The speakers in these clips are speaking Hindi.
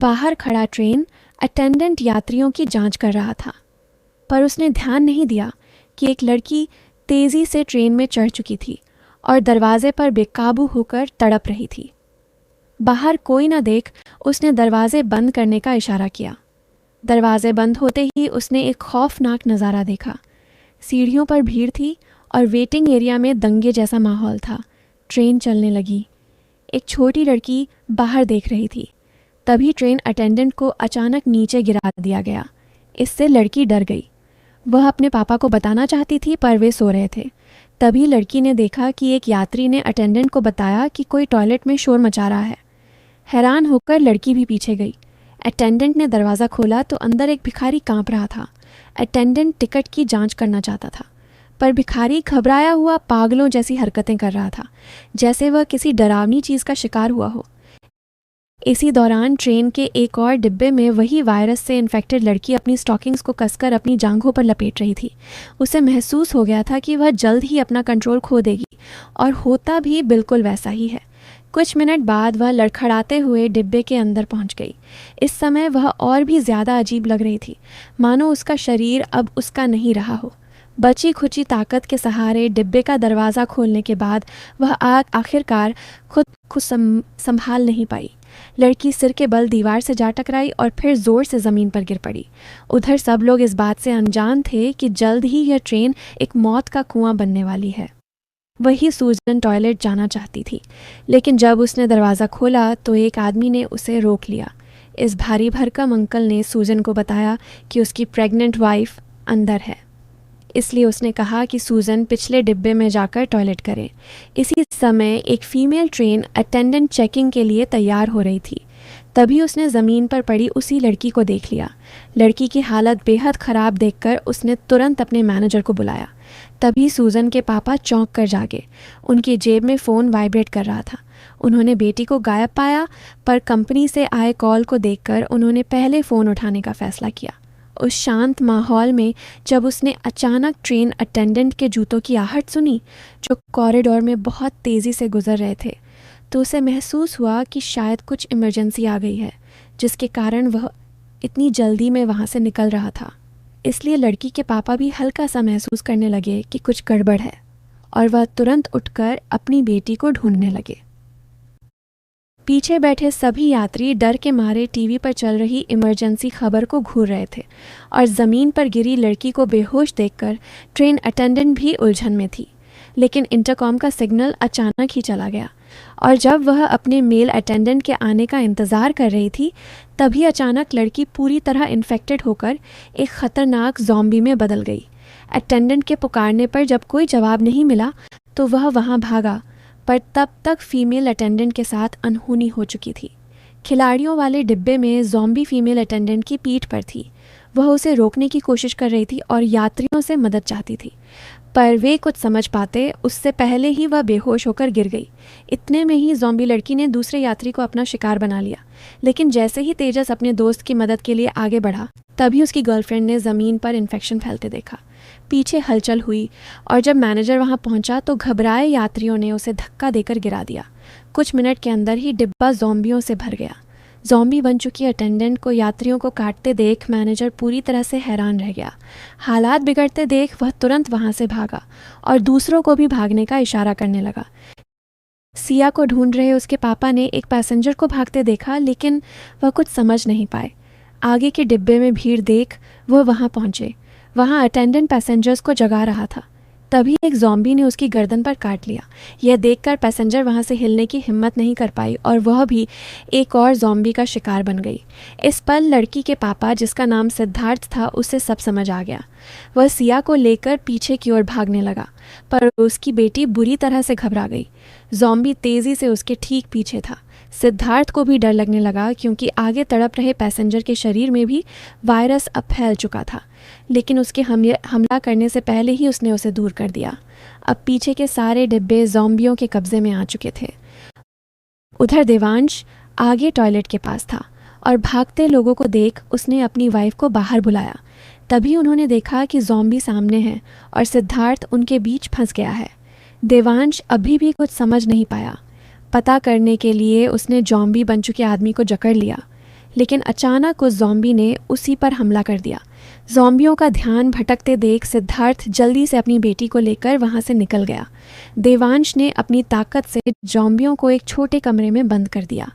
बाहर खड़ा ट्रेन अटेंडेंट यात्रियों की जांच कर रहा था, पर उसने ध्यान नहीं दिया कि एक लड़की तेजी से ट्रेन में चढ़ चुकी थी और दरवाजे पर बेकाबू होकर तड़प रही थी। बाहर कोई न देख उसने दरवाजे बंद करने का इशारा किया। दरवाजे बंद होते ही उसने एक खौफनाक नज़ारा देखा। सीढ़ियों पर भीड़ थी और वेटिंग एरिया में दंगे जैसा माहौल था। ट्रेन चलने लगी। एक छोटी लड़की बाहर देख रही थी। तभी ट्रेन अटेंडेंट को अचानक नीचे गिरा दिया गया। इससे लड़की डर गई। वह अपने पापा को बताना चाहती थी, पर वे सो रहे थे। तभी लड़की ने देखा कि एक यात्री ने अटेंडेंट को बताया कि कोई टॉयलेट में शोर मचा रहा है। हैरान होकर लड़की भी पीछे गई। अटेंडेंट ने दरवाज़ा खोला तो अंदर एक भिखारी कांप रहा था। अटेंडेंट टिकट की जांच करना चाहता था, पर भिखारी घबराया हुआ पागलों जैसी हरकतें कर रहा था, जैसे वह किसी डरावनी चीज़ का शिकार हुआ हो। इसी दौरान ट्रेन के एक और डिब्बे में वही वायरस से इन्फेक्टेड लड़की अपनी स्टॉकिंग्स को कसकर अपनी जांघों पर लपेट रही थी। उसे महसूस हो गया था कि वह जल्द ही अपना कंट्रोल खो देगी, और होता भी बिल्कुल वैसा ही है। कुछ मिनट बाद वह लड़खड़ाते हुए डिब्बे के अंदर पहुंच गई। इस समय वह और भी ज़्यादा अजीब लग रही थी, मानो उसका शरीर अब उसका नहीं रहा हो। बची खुची ताकत के सहारे डिब्बे का दरवाज़ा खोलने के बाद वह आखिरकार खुद को संभाल नहीं पाई। लड़की सिर के बल दीवार से जा टकराई और फिर जोर से ज़मीन पर गिर पड़ी। उधर सब लोग इस बात से अनजान थे कि जल्द ही यह ट्रेन एक मौत का कुआं बनने वाली है। वही सूजन टॉयलेट जाना चाहती थी, लेकिन जब उसने दरवाज़ा खोला तो एक आदमी ने उसे रोक लिया। इस भारी भरकम अंकल ने सूजन को बताया कि उसकी प्रेग्नेंट वाइफ अंदर है, इसलिए उसने कहा कि सूजन पिछले डिब्बे में जाकर टॉयलेट करे। इसी समय एक फीमेल ट्रेन अटेंडेंट चेकिंग के लिए तैयार हो रही थी। तभी उसने ज़मीन पर पड़ी उसी लड़की को देख लिया। लड़की की हालत बेहद ख़राब देखकर उसने तुरंत अपने मैनेजर को बुलाया। तभी सूजन के पापा चौंक कर जागे। उनकी जेब में फ़ोन वाइब्रेट कर रहा था। उन्होंने बेटी को गायब पाया, पर कंपनी से आए कॉल को देखकर उन्होंने पहले फ़ोन उठाने का फ़ैसला किया। उस शांत माहौल में जब उसने अचानक ट्रेन अटेंडेंट के जूतों की आहट सुनी, जो कॉरिडोर में बहुत तेज़ी से गुजर रहे थे, तो उसे महसूस हुआ कि शायद कुछ इमरजेंसी आ गई है, जिसके कारण वह इतनी जल्दी में वहाँ से निकल रहा था। इसलिए लड़की के पापा भी हल्का सा महसूस करने लगे कि कुछ गड़बड़ है, और वह तुरंत उठकर अपनी बेटी को ढूंढने लगे। पीछे बैठे सभी यात्री डर के मारे टीवी पर चल रही इमरजेंसी खबर को घूर रहे थे, और ज़मीन पर गिरी लड़की को बेहोश देखकर ट्रेन अटेंडेंट भी उलझन में थी। लेकिन इंटरकॉम का सिग्नल अचानक ही चला गया, और जब वह अपने मेल अटेंडेंट के आने का इंतज़ार कर रही थी, तभी अचानक लड़की पूरी तरह इन्फेक्टेड होकर एक ख़तरनाक ज़ॉम्बी में बदल गई। अटेंडेंट के पुकारने पर जब कोई जवाब नहीं मिला तो वह वहाँ भागा, पर तब तक फीमेल अटेंडेंट के साथ अनहोनी हो चुकी थी। खिलाड़ियों वाले डिब्बे में ज़ॉम्बी फीमेल अटेंडेंट की पीठ पर थी। वह उसे रोकने की कोशिश कर रही थी और यात्रियों से मदद चाहती थी, पर वे कुछ समझ पाते उससे पहले ही वह बेहोश होकर गिर गई। इतने में ही ज़ॉम्बी लड़की ने दूसरे यात्री को अपना शिकार बना लिया। लेकिन जैसे ही तेजस अपने दोस्त की मदद के लिए आगे बढ़ा, तभी उसकी गर्लफ्रेंड ने ज़मीन पर इन्फेक्शन फैलते देखा। पीछे हलचल हुई, और जब मैनेजर वहां पहुंचा तो घबराए यात्रियों ने उसे धक्का देकर गिरा दिया। कुछ मिनट के अंदर ही डिब्बा ज़ॉम्बियों से भर गया। ज़ॉम्बी बन चुकी अटेंडेंट को यात्रियों को काटते देख मैनेजर पूरी तरह से हैरान रह गया। हालात बिगड़ते देख वह तुरंत वहां से भागा और दूसरों को भी भागने का इशारा करने लगा। सिया को ढूंढ रहे उसके पापा ने एक पैसेंजर को भागते देखा, लेकिन वह कुछ समझ नहीं पाए। आगे के डिब्बे में भीड़ देख वह वहां पहुंचे। वहां अटेंडेंट पैसेंजर्स को जगा रहा था। तभी एक ज़ॉम्बी ने उसकी गर्दन पर काट लिया। यह देखकर पैसेंजर वहां से हिलने की हिम्मत नहीं कर पाई, और वह भी एक और ज़ॉम्बी का शिकार बन गई। इस पल लड़की के पापा, जिसका नाम सिद्धार्थ था, उसे सब समझ आ गया। वह सिया को लेकर पीछे की ओर भागने लगा, पर उसकी बेटी बुरी तरह से घबरा गई। ज़ॉम्बी तेज़ी से उसके ठीक पीछे था। सिद्धार्थ को भी डर लगने लगा, क्योंकि आगे तड़प रहे पैसेंजर के शरीर में भी वायरस अब फैल चुका था। लेकिन उसके हमला करने से पहले ही उसने उसे दूर कर दिया। अब पीछे के सारे डिब्बे ज़ॉम्बियों के कब्जे में आ चुके थे। उधर देवांश आगे टॉयलेट के पास था, और भागते लोगों को देख उसने अपनी वाइफ को बाहर बुलाया। तभी उन्होंने देखा कि ज़ॉम्बी सामने हैं और सिद्धार्थ उनके बीच फंस गया है। देवांश अभी भी कुछ समझ नहीं पाया। पता करने के लिए उसने ज़ॉम्बी बन चुके आदमी को जकड़ लिया। लेकिन अचानक उस ज़ॉम्बी ने उसी पर हमला कर दिया। ज़ॉम्बियों का ध्यान भटकते देख सिद्धार्थ जल्दी से अपनी बेटी को लेकर वहाँ से निकल गया। देवांश ने अपनी ताकत से ज़ॉम्बियों को एक छोटे कमरे में बंद कर दिया।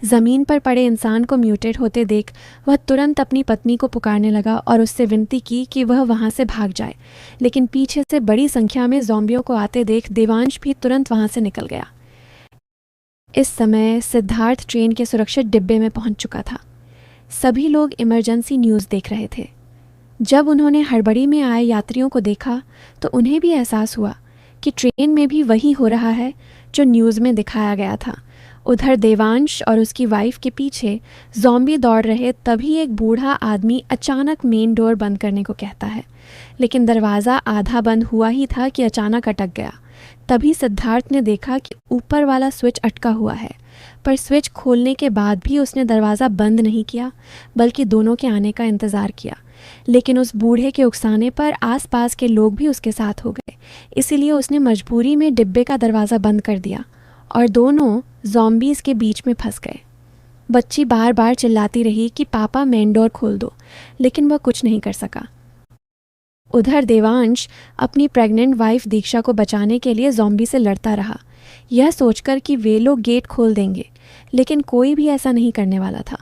ज़मीन पर पड़े इंसान को म्यूटेट होते देख वह तुरंत अपनी पत्नी को पुकारने लगा और उससे विनती की कि वह वहाँ से भाग जाए, लेकिन पीछे से बड़ी संख्या में ज़ॉम्बियों को आते देख देवांश भी तुरंत वहाँ से निकल गया। इस समय सिद्धार्थ ट्रेन के सुरक्षित डिब्बे में पहुँच चुका था। सभी लोग इमरजेंसी न्यूज़ देख रहे थे। जब उन्होंने हड़बड़ी में आए यात्रियों को देखा तो उन्हें भी एहसास हुआ कि ट्रेन में भी वही हो रहा है जो न्यूज़ में दिखाया गया था। उधर देवांश और उसकी वाइफ के पीछे ज़ॉम्बी दौड़ रहे, तभी एक बूढ़ा आदमी अचानक मेन डोर बंद करने को कहता है, लेकिन दरवाज़ा आधा बंद हुआ ही था कि अचानक अटक गया। तभी सिद्धार्थ ने देखा कि ऊपर वाला स्विच अटका हुआ है, पर स्विच खोलने के बाद भी उसने दरवाज़ा बंद नहीं किया, बल्कि दोनों के आने का इंतज़ार किया। लेकिन उस बूढ़े के उकसाने पर आसपास के लोग भी उसके साथ हो गए, इसीलिए उसने मजबूरी में डिब्बे का दरवाज़ा बंद कर दिया और दोनों ज़ॉम्बीज़ के बीच में फंस गए। बच्ची बार बार चिल्लाती रही कि पापा मेन डोर खोल दो, लेकिन वह कुछ नहीं कर सका। उधर देवांश अपनी प्रेग्नेंट वाइफ दीक्षा को बचाने के लिए ज़ॉम्बी से लड़ता रहा, यह सोचकर कि वे लोग गेट खोल देंगे, लेकिन कोई भी ऐसा नहीं करने वाला था।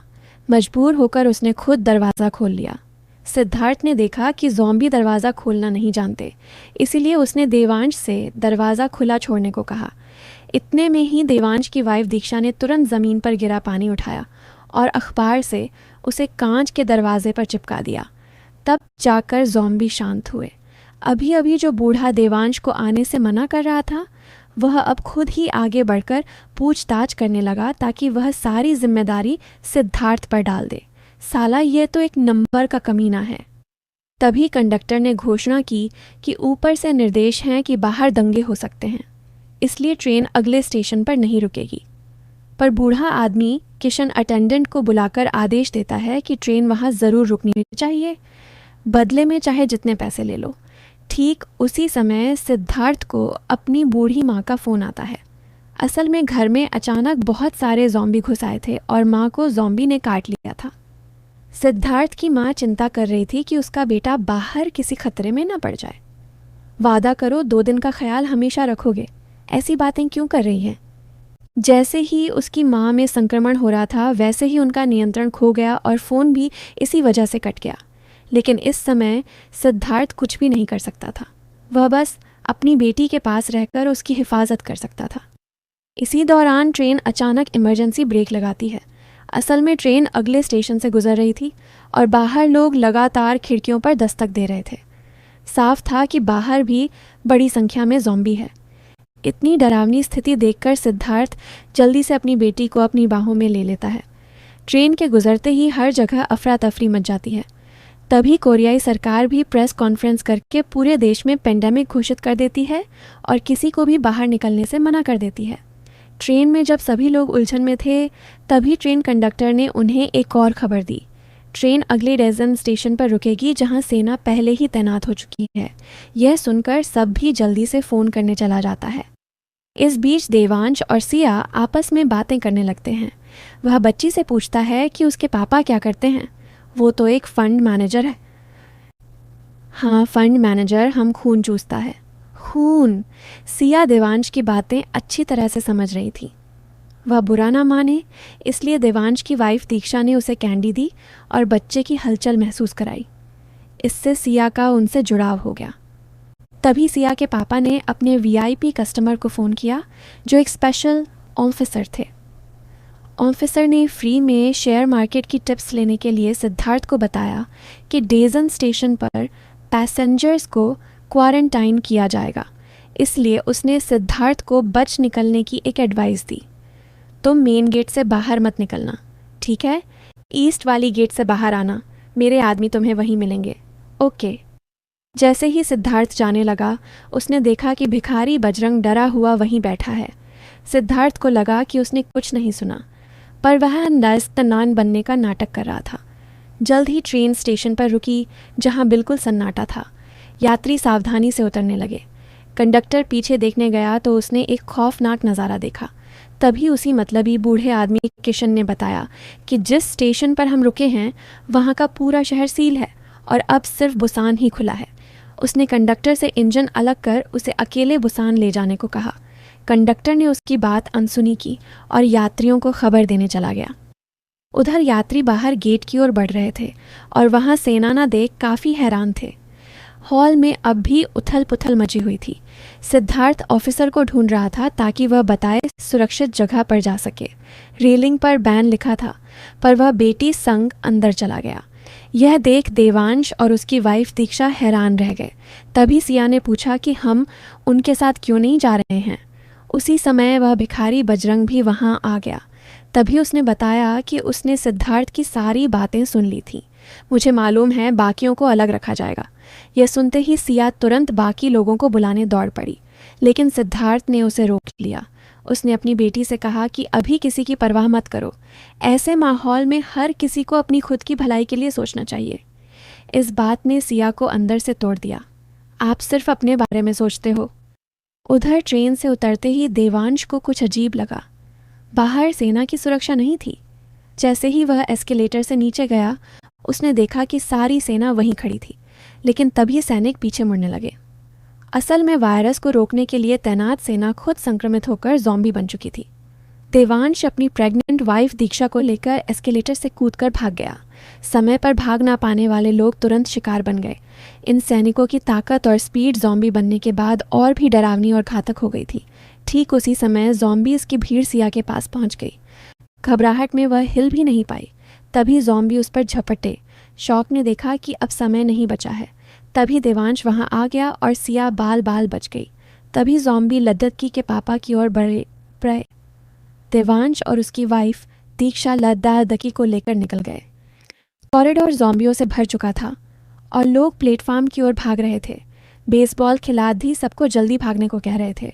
मजबूर होकर उसने खुद दरवाज़ा खोल लिया। सिद्धार्थ ने देखा कि ज़ॉम्बी दरवाज़ा खोलना नहीं जानते, इसीलिए उसने देवांश से दरवाज़ा खुला छोड़ने को कहा। इतने में ही देवांश की वाइफ दीक्षा ने तुरंत ज़मीन पर गिरा पानी उठाया और अखबार से उसे कांच के दरवाजे पर चिपका दिया। तब जाकर ज़ॉम्बी शांत हुए। अभी अभी जो बूढ़ा देवांश को आने से मना कर रहा था, वह अब खुद ही आगे बढ़कर पूछताछ करने लगा ताकि वह सारी जिम्मेदारी सिद्धार्थ पर डाल दे। साला ये तो एक नंबर का कमीना है। तभी कंडक्टर ने घोषणा की कि ऊपर से निर्देश हैं कि बाहर दंगे हो सकते हैं, इसलिए ट्रेन अगले स्टेशन पर नहीं रुकेगी। पर बूढ़ा आदमी किशन अटेंडेंट को बुलाकर आदेश देता है कि ट्रेन वहाँ ज़रूर रुकनी चाहिए, बदले में चाहे जितने पैसे ले लो। ठीक उसी समय सिद्धार्थ को अपनी बूढ़ी माँ का फ़ोन आता है। असल में घर में अचानक बहुत सारे ज़ॉम्बी घुस आए थे और माँ को ज़ॉम्बी ने काट लिया था। सिद्धार्थ की माँ चिंता कर रही थी कि उसका बेटा बाहर किसी खतरे में न पड़ जाए। वादा करो 2 दिन का ख्याल हमेशा रखोगे, ऐसी बातें क्यों कर रही हैं? जैसे ही उसकी माँ में संक्रमण हो रहा था, वैसे ही उनका नियंत्रण खो गया और फ़ोन भी इसी वजह से कट गया। लेकिन इस समय सिद्धार्थ कुछ भी नहीं कर सकता था। वह बस अपनी बेटी के पास रहकर उसकी हिफाजत कर सकता था। इसी दौरान ट्रेन अचानक इमरजेंसी ब्रेक लगाती है। असल में ट्रेन अगले स्टेशन से गुजर रही थी और बाहर लोग लगातार खिड़कियों पर दस्तक दे रहे थे। साफ था कि बाहर भी बड़ी संख्या में ज़ॉम्बी है। इतनी डरावनी स्थिति देखकर सिद्धार्थ जल्दी से अपनी बेटी को अपनी बाहों में ले लेता है। ट्रेन के गुजरते ही हर जगह अफरा तफरी मच जाती है। तभी कोरियाई सरकार भी प्रेस कॉन्फ्रेंस करके पूरे देश में पेंडेमिक घोषित कर देती है और किसी को भी बाहर निकलने से मना कर देती है। ट्रेन में जब सभी लोग उलझन में थे, तभी ट्रेन कंडक्टर ने उन्हें एक और खबर दी। ट्रेन अगले डेज़न स्टेशन पर रुकेगी जहां सेना पहले ही तैनात हो चुकी है। यह सुनकर सब भी जल्दी से फ़ोन करने चला जाता है। इस बीच देवांश और सिया आपस में बातें करने लगते हैं। वह बच्ची से पूछता है कि उसके पापा क्या करते हैं। वो तो एक फंड मैनेजर है। हाँ, फंड मैनेजर हम खून चूसता है। खून? सिया देवांश की बातें अच्छी तरह से समझ रही थी। वह बुरा ना माने, इसलिए देवांश की वाइफ दीक्षा ने उसे कैंडी दी और बच्चे की हलचल महसूस कराई। इससे सिया का उनसे जुड़ाव हो गया। तभी सिया के पापा ने अपने वीआईपी कस्टमर को फ़ोन किया जो एक स्पेशल ऑफिसर थे। ऑफिसर ने फ्री में शेयर मार्केट की टिप्स लेने के लिए सिद्धार्थ को बताया कि डेज़न स्टेशन पर पैसेंजर्स को क्वारंटाइन किया जाएगा, इसलिए उसने सिद्धार्थ को बच निकलने की एक एडवाइस दी। तुम मेन गेट से बाहर मत निकलना, ठीक है? ईस्ट वाली गेट से बाहर आना, मेरे आदमी तुम्हें वहीं मिलेंगे। ओके। जैसे ही सिद्धार्थ जाने लगा, उसने देखा कि भिखारी बजरंग डरा हुआ वहीं बैठा है। सिद्धार्थ को लगा कि उसने कुछ नहीं सुना, पर वह नान बनने का नाटक कर रहा था। जल्द ही ट्रेन स्टेशन पर रुकी, जहां बिल्कुल सन्नाटा था। यात्री सावधानी से उतरने लगे। कंडक्टर पीछे देखने गया तो उसने एक खौफनाक नज़ारा देखा। तभी उसी मतलबी बूढ़े आदमी किशन ने बताया कि जिस स्टेशन पर हम रुके हैं वहाँ का पूरा शहर सील है और अब सिर्फ बुसान ही खुला है। उसने कंडक्टर से इंजन अलग कर उसे अकेले बुसान ले जाने को कहा। कंडक्टर ने उसकी बात अनसुनी की और यात्रियों को खबर देने चला गया। उधर यात्री बाहर गेट की ओर बढ़ रहे थे और वहाँ सेना देख काफ़ी हैरान थे। हॉल में अब भी उथल पुथल मची हुई थी। सिद्धार्थ ऑफिसर को ढूंढ रहा था ताकि वह बताए सुरक्षित जगह पर जा सके। रेलिंग पर बैन लिखा था, पर वह बेटी संग अंदर चला गया। यह देख देवांश और उसकी वाइफ दीक्षा हैरान रह गए। तभी सिया ने पूछा कि हम उनके साथ क्यों नहीं जा रहे हैं। उसी समय वह भिखारी बजरंग भी वहाँ आ गया। तभी उसने बताया कि उसने सिद्धार्थ की सारी बातें सुन ली थीं। मुझे मालूम है बाकियों को अलग रखा जाएगा। यह सुनते ही सिया तुरंत बाकी लोगों को बुलाने दौड़ पड़ी, लेकिन सिद्धार्थ ने उसे रोक लिया। उसने अपनी बेटी से कहा कि अभी किसी की परवाह मत करो। ऐसे माहौल में हर किसी को अपनी खुद की भलाई के लिए सोचना चाहिए। इस बात ने सिया को अंदर से तोड़ दिया। आप सिर्फ अपने बारे में सोचते हो। उधर ट्रेन से उतरते ही देवांश को कुछ अजीब लगा। बाहर सेना की सुरक्षा नहीं थी। जैसे ही वह एस्केलेटर से नीचे गया, उसने देखा कि सारी सेना वहीं खड़ी थी, लेकिन तभी सैनिक पीछे मुड़ने लगे। असल में वायरस को रोकने के लिए तैनात सेना खुद संक्रमित होकर ज़ॉम्बी बन चुकी थी। देवांश अपनी प्रेग्नेंट वाइफ दीक्षा को लेकर एस्केलेटर से कूदकर भाग गया। समय पर भाग ना पाने वाले लोग तुरंत शिकार बन गए। इन सैनिकों की ताकत और स्पीड ज़ॉम्बी बनने के बाद और भी डरावनी और घातक हो गई थी। ठीक उसी समय ज़ॉम्बीज़ की भीड़ सिया के पास पहुंच गई। घबराहट में वह हिल भी नहीं पाई। तभी ज़ॉम्बी उस पर झपटे। शौक ने देखा कि अब समय नहीं बचा है। तभी देवांश वहां आ गया और सिया बाल बाल बच गई। तभी ज़ॉम्बी लद्दाखी के पापा की ओर बढ़े। देवांश और उसकी वाइफ दीक्षा लद्दाखी को लेकर निकल गए। कॉरिडोर ज़ॉम्बियों से भर चुका था और लोग प्लेटफॉर्म की ओर भाग रहे थे। बेसबॉल खिलाड़ी सबको जल्दी भागने को कह रहे थे,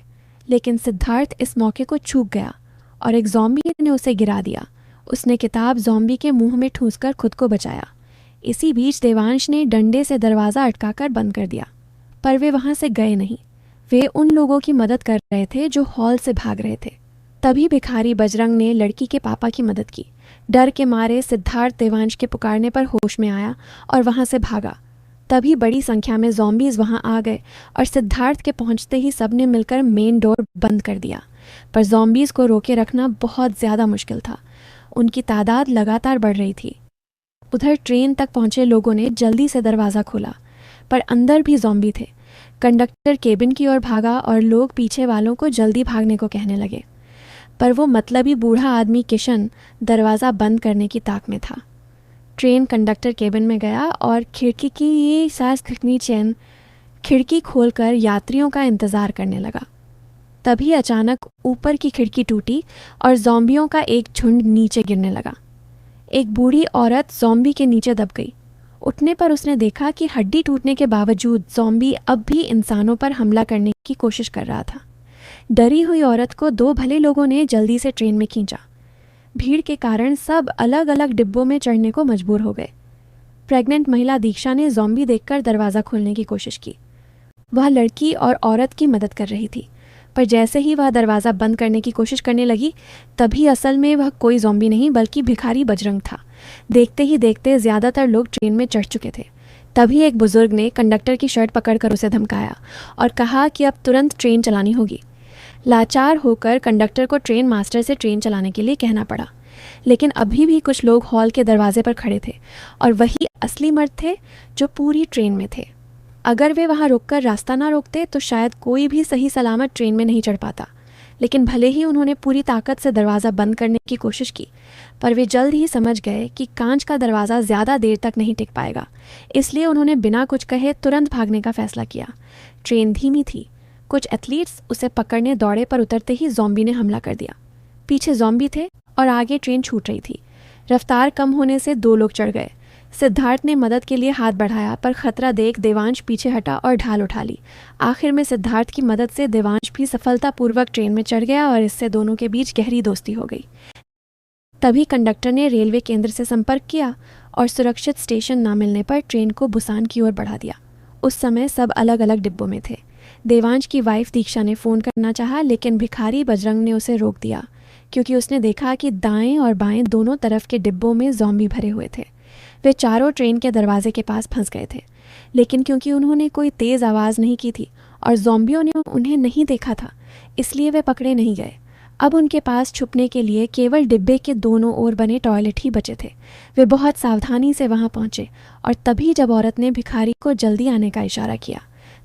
लेकिन सिद्धार्थ इस मौके को चूक गया और एक ज़ॉम्बी ने उसे गिरा दिया। उसने किताब ज़ॉम्बी के मुंह में ठूंसकर खुद को बचाया। इसी बीच देवांश ने डंडे से दरवाज़ा अटकाकर बंद कर दिया, पर वे वहाँ से गए नहीं। वे उन लोगों की मदद कर रहे थे जो हॉल से भाग रहे थे। तभी भिखारी बजरंग ने लड़की के पापा की मदद की। डर के मारे सिद्धार्थ देवांश के पुकारने पर होश में आया और वहाँ से भागा। तभी बड़ी संख्या में ज़ॉम्बीज़ वहाँ आ गए और सिद्धार्थ के पहुँचते ही सबने मिलकर मेन डोर बंद कर दिया। पर ज़ॉम्बीज़ को रोके रखना बहुत ज़्यादा मुश्किल था। उनकी तादाद लगातार बढ़ रही थी। उधर ट्रेन तक पहुंचे लोगों ने जल्दी से दरवाज़ा खोला, पर अंदर भी ज़ॉम्बी थे। कंडक्टर केबिन की ओर भागा और लोग पीछे वालों को जल्दी भागने को कहने लगे, पर वो मतलबी बूढ़ा आदमी किशन दरवाज़ा बंद करने की ताक में था। ट्रेन कंडक्टर केबिन में गया और खिड़की खोलकर यात्रियों का इंतज़ार करने लगा। तभी अचानक ऊपर की खिड़की टूटी और ज़ॉम्बियों का एक झुंड नीचे गिरने लगा। एक बूढ़ी औरत ज़ॉम्बी के नीचे दब गई। उठने पर उसने देखा कि हड्डी टूटने के बावजूद ज़ॉम्बी अब भी इंसानों पर हमला करने की कोशिश कर रहा था। डरी हुई औरत को दो भले लोगों ने जल्दी से ट्रेन में खींचा। भीड़ के कारण सब अलग अलग डिब्बों में चढ़ने को मजबूर हो गए। प्रेग्नेंट महिला दीक्षा ने ज़ॉम्बी देखकर दरवाज़ा खोलने की कोशिश की। वह लड़की और औरत की मदद कर रही थी, पर जैसे ही वह दरवाज़ा बंद करने की कोशिश करने लगी, तभी असल में वह कोई ज़ॉम्बी नहीं बल्कि भिखारी बजरंग था। देखते ही देखते ज़्यादातर लोग ट्रेन में चढ़ चुके थे। तभी एक बुजुर्ग ने कंडक्टर की शर्ट पकड़कर उसे धमकाया और कहा कि अब तुरंत ट्रेन चलानी होगी। लाचार होकर कंडक्टर को ट्रेन मास्टर से ट्रेन चलाने के लिए कहना पड़ा, लेकिन अभी भी कुछ लोग हॉल के दरवाजे पर खड़े थे और वही असली मर्द थे जो पूरी ट्रेन में थे। अगर वे वहाँ रुककर रास्ता ना रोकते तो शायद कोई भी सही सलामत ट्रेन में नहीं चढ़ पाता। लेकिन भले ही उन्होंने पूरी ताकत से दरवाज़ा बंद करने की कोशिश की, पर वे जल्द ही समझ गए कि कांच का दरवाज़ा ज़्यादा देर तक नहीं टिक पाएगा। इसलिए उन्होंने बिना कुछ कहे तुरंत भागने का फैसला किया। ट्रेन धीमी थी। कुछ एथलीट्स उसे पकड़ने दौड़े, पर उतरते ही ज़ॉम्बी ने हमला कर दिया। पीछे ज़ॉम्बी थे और आगे ट्रेन छूट रही थी। रफ्तार कम होने से दो लोग चढ़ गए। सिद्धार्थ ने मदद के लिए हाथ बढ़ाया, पर खतरा देख देवांश पीछे हटा और ढाल उठा ली। आखिर में सिद्धार्थ की मदद से देवांश भी सफलतापूर्वक ट्रेन में चढ़ गया और इससे दोनों के बीच गहरी दोस्ती हो गई। तभी कंडक्टर ने रेलवे केंद्र से संपर्क किया और सुरक्षित स्टेशन ना मिलने पर ट्रेन को बुसान की ओर बढ़ा दिया। उस समय सब अलग अलग डिब्बों में थे। देवांश की वाइफ दीक्षा ने फ़ोन करना चाहा, लेकिन भिखारी बजरंग ने उसे रोक दिया। क्योंकि उसने देखा कि दाएं और बाएं दोनों तरफ के डिब्बों में ज़ॉम्बी भरे हुए थे। वे चारों ट्रेन के दरवाजे के पास फंस गए थे, लेकिन क्योंकि उन्होंने कोई तेज़ आवाज़ नहीं की थी और ज़ॉम्बियों ने उन्हें नहीं देखा था, इसलिए वे पकड़े नहीं गए। अब उनके पास छुपने के लिए केवल डिब्बे के दोनों ओर बने टॉयलेट ही बचे थे। वे बहुत सावधानी से वहां पहुंचे और तभी जब औरत ने भिखारी को जल्दी आने का इशारा किया,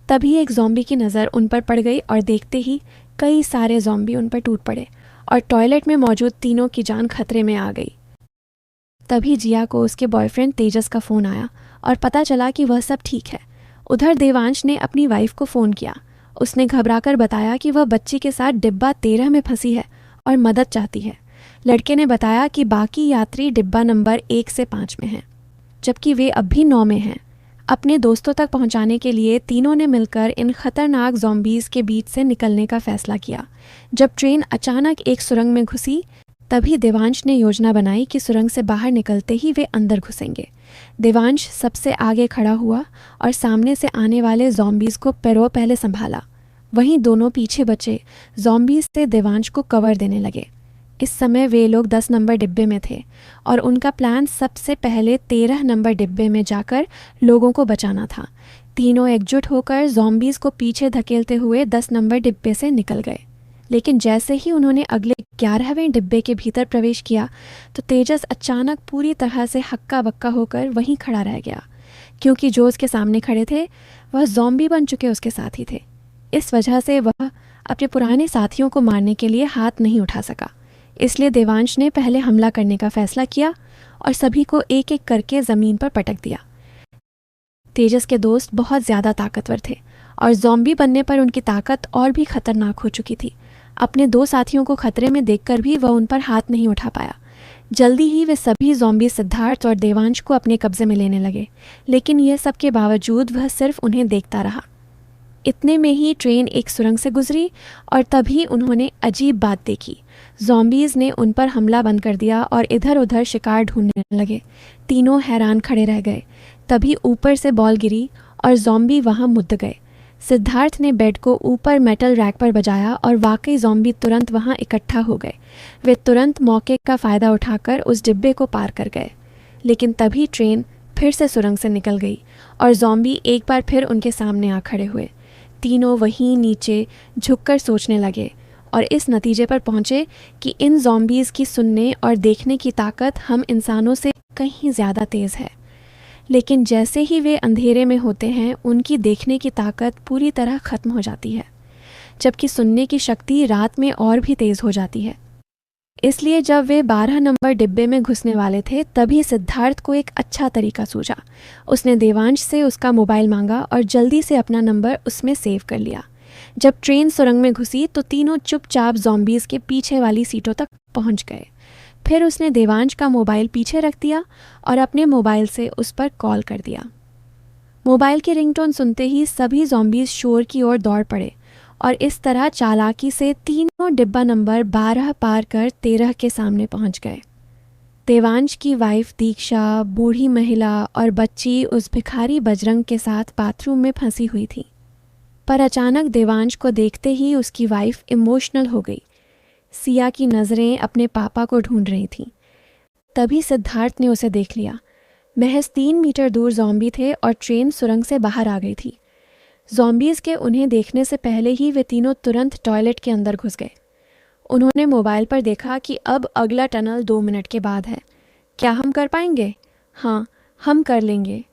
तभी एक ज़ॉम्बी की नज़र उन पर पड़ गई और देखते ही कई सारे ज़ॉम्बी उन पर टूट पड़े और टॉयलेट में मौजूद तीनों की जान खतरे में आ गई। तभी जिया को उसके बॉयफ्रेंड तेजस का फ़ोन आया और पता चला कि वह सब ठीक है। उधर देवांश ने अपनी वाइफ को फ़ोन किया। उसने घबराकर बताया कि वह बच्ची के साथ डिब्बा 13 में फंसी है और मदद चाहती है। लड़के ने बताया कि बाकी यात्री डिब्बा नंबर 1 से 5 में हैं, जबकि वे अब भी 9 में हैं। अपने दोस्तों तक पहुंचाने के लिए तीनों ने मिलकर इन खतरनाक ज़ॉम्बीज़ के बीच से निकलने का फैसला किया। जब ट्रेन अचानक एक सुरंग में घुसी, तभी देवांश ने योजना बनाई कि सुरंग से बाहर निकलते ही वे अंदर घुसेंगे। देवांश सबसे आगे खड़ा हुआ और सामने से आने वाले ज़ॉम्बीज़ को पैरों पहले संभाला। वहीं दोनों पीछे बचे ज़ॉम्बीज़ से देवांश को कवर देने लगे। इस समय वे लोग 10 नंबर डिब्बे में थे और उनका प्लान सबसे पहले 13 नंबर डिब्बे में जाकर लोगों को बचाना था। तीनों एकजुट होकर ज़ॉम्बीज़ को पीछे धकेलते हुए 10 नंबर डिब्बे से निकल गए। लेकिन जैसे ही उन्होंने अगले 11वें डिब्बे के भीतर प्रवेश किया, तो तेजस अचानक पूरी तरह से हक्का बक्का होकर वहीं खड़ा रह गया, क्योंकि जो उसके सामने खड़े थे वह ज़ॉम्बी बन चुके उसके साथी थे। इस वजह से वह अपने पुराने साथियों को मारने के लिए हाथ नहीं उठा सका। इसलिए देवांश ने पहले हमला करने का फैसला किया और सभी को एक एक करके ज़मीन पर पटक दिया। तेजस के दोस्त बहुत ज़्यादा ताकतवर थे और ज़ॉम्बी बनने पर उनकी ताकत और भी खतरनाक हो चुकी थी। अपने 2 साथियों को खतरे में देखकर भी वह उन पर हाथ नहीं उठा पाया। जल्दी ही वे सभी ज़ॉम्बी सिद्धार्थ और देवांश को अपने कब्जे में लेने लगे, लेकिन यह सब के बावजूद वह सिर्फ उन्हें देखता रहा। इतने में ही ट्रेन एक सुरंग से गुजरी और तभी उन्होंने अजीब बात देखी। ज़ॉम्बीज़ ने उन पर हमला बंद कर दिया और इधर उधर शिकार ढूंढने लगे। तीनों हैरान खड़े रह गए। तभी ऊपर से बॉल गिरी और ज़ॉम्बी वहां मुद्द गए। सिद्धार्थ ने बेड को ऊपर मेटल रैक पर बजाया और वाकई ज़ॉम्बी तुरंत वहां इकट्ठा हो गए। वे तुरंत मौके का फ़ायदा उठाकर उस डिब्बे को पार कर गए। लेकिन तभी ट्रेन फिर से सुरंग से निकल गई और ज़ॉम्बी एक बार फिर उनके सामने आ खड़े हुए। तीनों वहीं नीचे झुककर सोचने लगे और इस नतीजे पर पहुंचे कि इन ज़ॉम्बीज़ की सुनने और देखने की ताकत हम इंसानों से कहीं ज़्यादा तेज़ है। लेकिन जैसे ही वे अंधेरे में होते हैं, उनकी देखने की ताकत पूरी तरह ख़त्म हो जाती है, जबकि सुनने की शक्ति रात में और भी तेज़ हो जाती है। इसलिए जब वे 12 नंबर डिब्बे में घुसने वाले थे, तभी सिद्धार्थ को एक अच्छा तरीका सूझा। उसने देवांश से उसका मोबाइल मांगा और जल्दी से अपना नंबर उसमें सेव कर लिया। जब ट्रेन सुरंग में घुसी तो तीनों चुपचाप ज़ॉम्बीज़ के पीछे वाली सीटों तक पहुंच गए। फिर उसने देवांश का मोबाइल पीछे रख दिया और अपने मोबाइल से उस पर कॉल कर दिया। मोबाइल की रिंगटोन सुनते ही सभी ज़ॉम्बीज़ शोर की ओर दौड़ पड़े और इस तरह चालाकी से तीनों डिब्बा नंबर 12 पार कर 13 के सामने पहुंच गए। देवांश की वाइफ दीक्षा, बूढ़ी महिला और बच्ची उस भिखारी बजरंग के साथ बाथरूम में फंसी हुई थी। पर अचानक देवांश को देखते ही उसकी वाइफ इमोशनल हो गई। सिया की नज़रें अपने पापा को ढूंढ रही थीं। तभी सिद्धार्थ ने उसे देख लिया। महज 3 मीटर दूर ज़ॉम्बी थे और ट्रेन सुरंग से बाहर आ गई थी। ज़ॉम्बीज़ के उन्हें देखने से पहले ही वे तीनों तुरंत टॉयलेट के अंदर घुस गए। उन्होंने मोबाइल पर देखा कि अब अगला टनल 2 मिनट के बाद है। क्या हम कर पाएंगे? हाँ, हम कर लेंगे।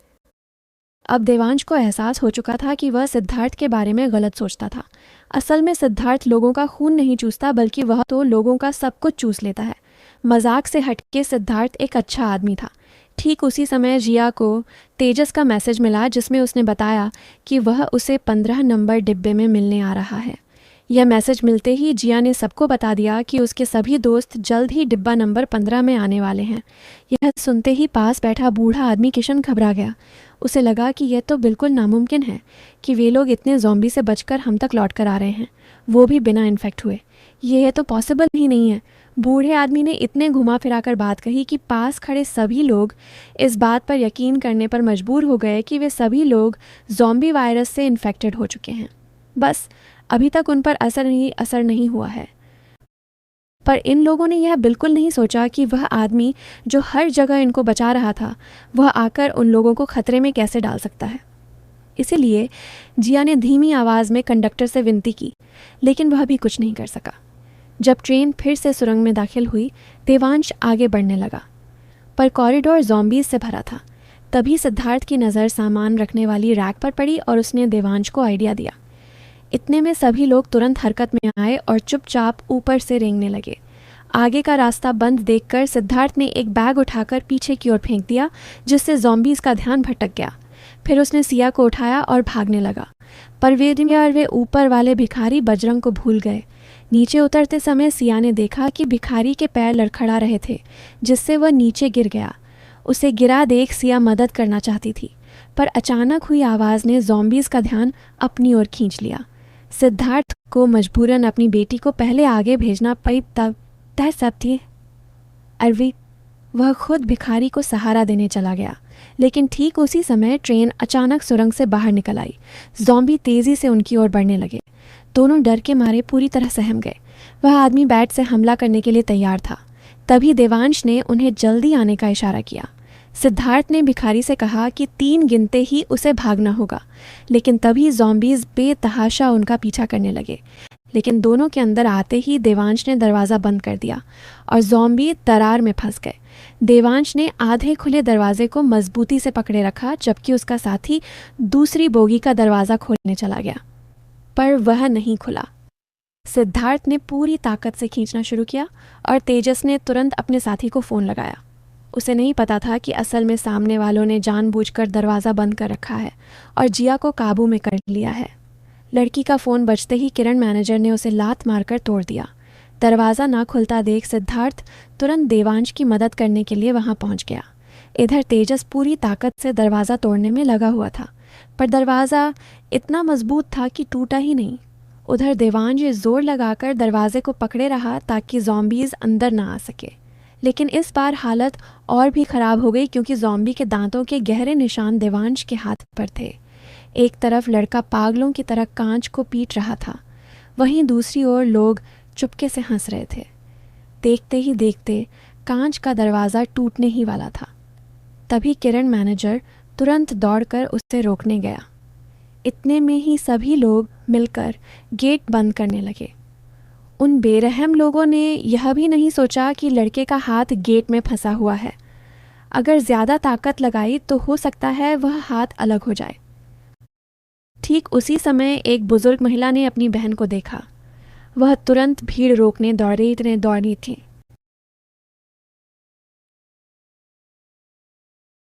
अब देवांश को एहसास हो चुका था कि वह सिद्धार्थ के बारे में गलत सोचता था। असल में सिद्धार्थ लोगों का खून नहीं चूसता, बल्कि वह तो लोगों का सब कुछ चूस लेता है। मजाक से हटके सिद्धार्थ एक अच्छा आदमी था। ठीक उसी समय जिया को तेजस का मैसेज मिला, जिसमें उसने बताया कि वह उसे 15 नंबर डिब्बे में मिलने आ रहा है। यह मैसेज मिलते ही जिया ने सबको बता दिया कि उसके सभी दोस्त जल्द ही डिब्बा नंबर 15 में आने वाले हैं। यह सुनते ही पास बैठा बूढ़ा आदमी किशन घबरा गया। उसे लगा कि यह तो बिल्कुल नामुमकिन है कि वे लोग इतने ज़ॉम्बी से बचकर हम तक लौट कर आ रहे हैं, वो भी बिना इन्फेक्ट हुए। यह तो पॉसिबल ही नहीं है। बूढ़े आदमी ने इतने घुमा फिराकर बात कही कि पास खड़े सभी लोग इस बात पर यकीन करने पर मजबूर हो गए कि वे सभी लोग ज़ॉम्बी वायरस से इन्फेक्टेड हो चुके हैं। बस अभी तक उन पर असर नहीं हुआ है। पर इन लोगों ने यह बिल्कुल नहीं सोचा कि वह आदमी जो हर जगह इनको बचा रहा था, वह आकर उन लोगों को खतरे में कैसे डाल सकता है। इसीलिए जिया ने धीमी आवाज़ में कंडक्टर से विनती की, लेकिन वह भी कुछ नहीं कर सका। जब ट्रेन फिर से सुरंग में दाखिल हुई, देवांश आगे बढ़ने लगा, पर कॉरिडोर ज़ॉम्बीज़ से भरा था। तभी सिद्धार्थ की नज़र सामान रखने वाली रैक पर पड़ी और उसने देवांश को आइडिया दिया। इतने में सभी लोग तुरंत हरकत में आए और चुपचाप ऊपर से रेंगने लगे। आगे का रास्ता बंद देखकर सिद्धार्थ ने एक बैग उठाकर पीछे की ओर फेंक दिया, जिससे ज़ॉम्बीज़ का ध्यान भटक गया। फिर उसने सिया को उठाया और भागने लगा, पर वे ऊपर वाले भिखारी बजरंग को भूल गए। नीचे उतरते समय सिया ने देखा कि भिखारी के पैर लड़खड़ा रहे थे, जिससे वह नीचे गिर गया। उसे गिरा देख सिया मदद करना चाहती थी, पर अचानक हुई आवाज़ ने ज़ॉम्बीज़ का ध्यान अपनी ओर खींच लिया। सिद्धार्थ को मजबूरन अपनी बेटी को पहले आगे भेजना पड़ी। तब तय सब थी अरवी। वह खुद भिखारी को सहारा देने चला गया, लेकिन ठीक उसी समय ट्रेन अचानक सुरंग से बाहर निकल आई। ज़ॉम्बी तेज़ी से उनकी ओर बढ़ने लगे। दोनों डर के मारे पूरी तरह सहम गए। वह आदमी बैट से हमला करने के लिए तैयार था। तभी देवांश ने उन्हें जल्दी आने का इशारा किया। सिद्धार्थ ने भिखारी से कहा कि 3 गिनते ही उसे भागना होगा, लेकिन तभी ज़ॉम्बीज़ बेतहाशा उनका पीछा करने लगे। लेकिन दोनों के अंदर आते ही देवांश ने दरवाज़ा बंद कर दिया और ज़ॉम्बी दरार में फंस गए। देवांश ने आधे खुले दरवाजे को मजबूती से पकड़े रखा, जबकि उसका साथी दूसरी बोगी का दरवाज़ा खोलने चला गया, पर वह नहीं खुला। सिद्धार्थ ने पूरी ताकत से खींचना शुरू किया और तेजस ने तुरंत अपने साथी को फ़ोन लगाया। उसे नहीं पता था कि असल में सामने वालों ने जानबूझकर दरवाज़ा बंद कर रखा है और जिया को काबू में कर लिया है। लड़की का फ़ोन बजते ही किरण मैनेजर ने उसे लात मारकर तोड़ दिया। दरवाज़ा ना खुलता देख सिद्धार्थ तुरंत देवांश की मदद करने के लिए वहां पहुंच गया। इधर तेजस पूरी ताकत से दरवाज़ा तोड़ने में लगा हुआ था, पर दरवाज़ा इतना मजबूत था कि टूटा ही नहीं। उधर देवांश जोर लगाकर दरवाजे को पकड़े रहा ताकि ज़ॉम्बीज़ अंदर ना आ सके, लेकिन इस बार हालत और भी ख़राब हो गई, क्योंकि ज़ॉम्बी के दांतों के गहरे निशान देवांश के हाथ पर थे। एक तरफ लड़का पागलों की तरह कांच को पीट रहा था, वहीं दूसरी ओर लोग चुपके से हंस रहे थे। देखते ही देखते कांच का दरवाज़ा टूटने ही वाला था। तभी किरण मैनेजर तुरंत दौड़कर उसे रोकने गया। इतने में ही सभी लोग मिलकर गेट बंद करने लगे। उन बेरहम लोगों ने यह भी नहीं सोचा कि लड़के का हाथ गेट में फंसा हुआ है। अगर ज़्यादा ताकत लगाई तो हो सकता है वह हाथ अलग हो जाए। ठीक उसी समय एक बुजुर्ग महिला ने अपनी बहन को देखा। वह तुरंत भीड़ रोकने दौड़ी थी,